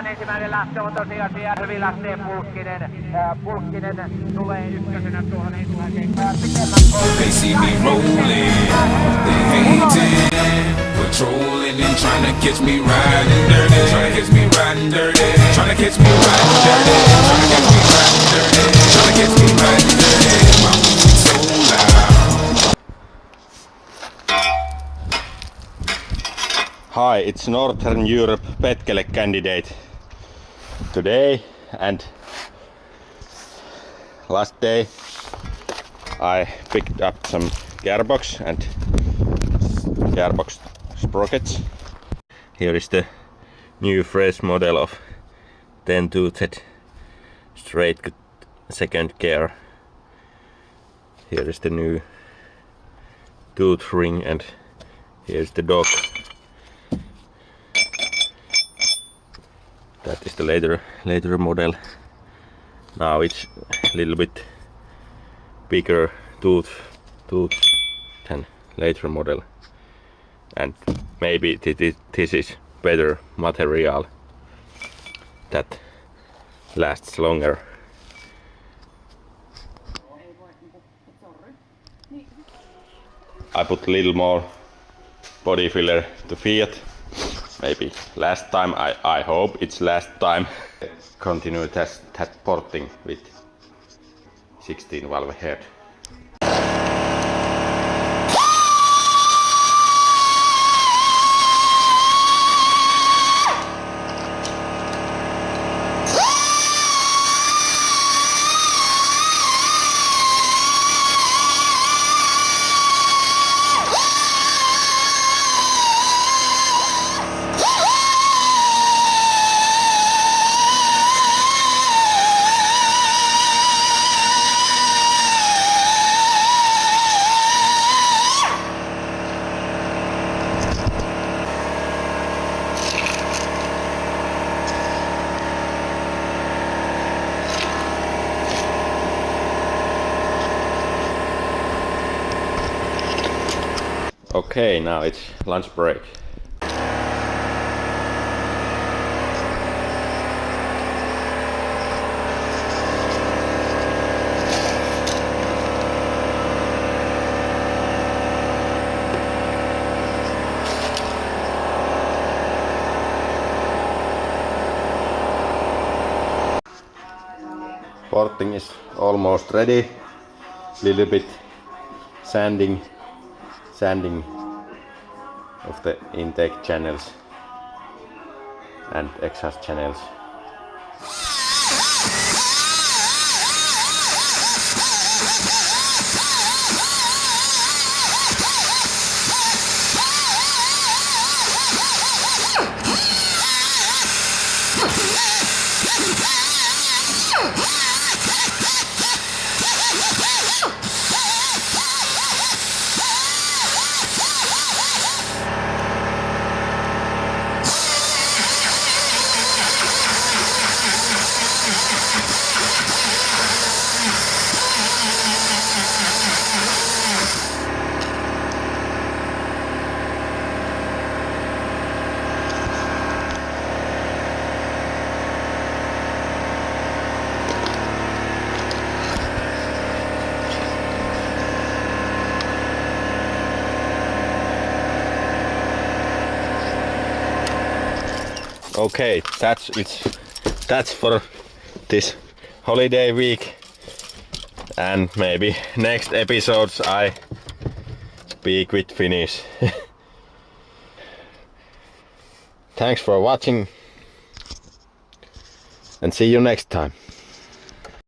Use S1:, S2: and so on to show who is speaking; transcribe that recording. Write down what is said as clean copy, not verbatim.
S1: Ensimmäinen lähtö on tosiasia, hyvin lähtee Pulkkinen tulee ykkösenä tuohon ensimmäiseen
S2: They see me rolling, they hating, patrolling and trying to catch me riding dirty, trying to catch me riding dirty, trying to catch me riding dirty, trying to catch me riding dirty, trying to catch me riding dirty. My music so loud.
S3: Hi, it's Northern Europe Petkele candidate today, and last day I picked up some gearbox and gearbox sprockets. Here is the new fresh model of 10-toothed straight second gear. Here is the new tooth ring, and here's the dog. That is the later model. Now it's a little bit bigger tooth than later model, and maybe this is better material that lasts longer. I put a little more body filler to Fiat. Maybe last time, I hope it's last time. Continue that porting with 16 valve head. Okay, now it's lunch break. Porting is almost ready. Little bit sanding of the intake channels and exhaust channels. Okay, that's for this holiday week, and maybe next episodes I speak with Finnish. Thanks for watching, and see you next time.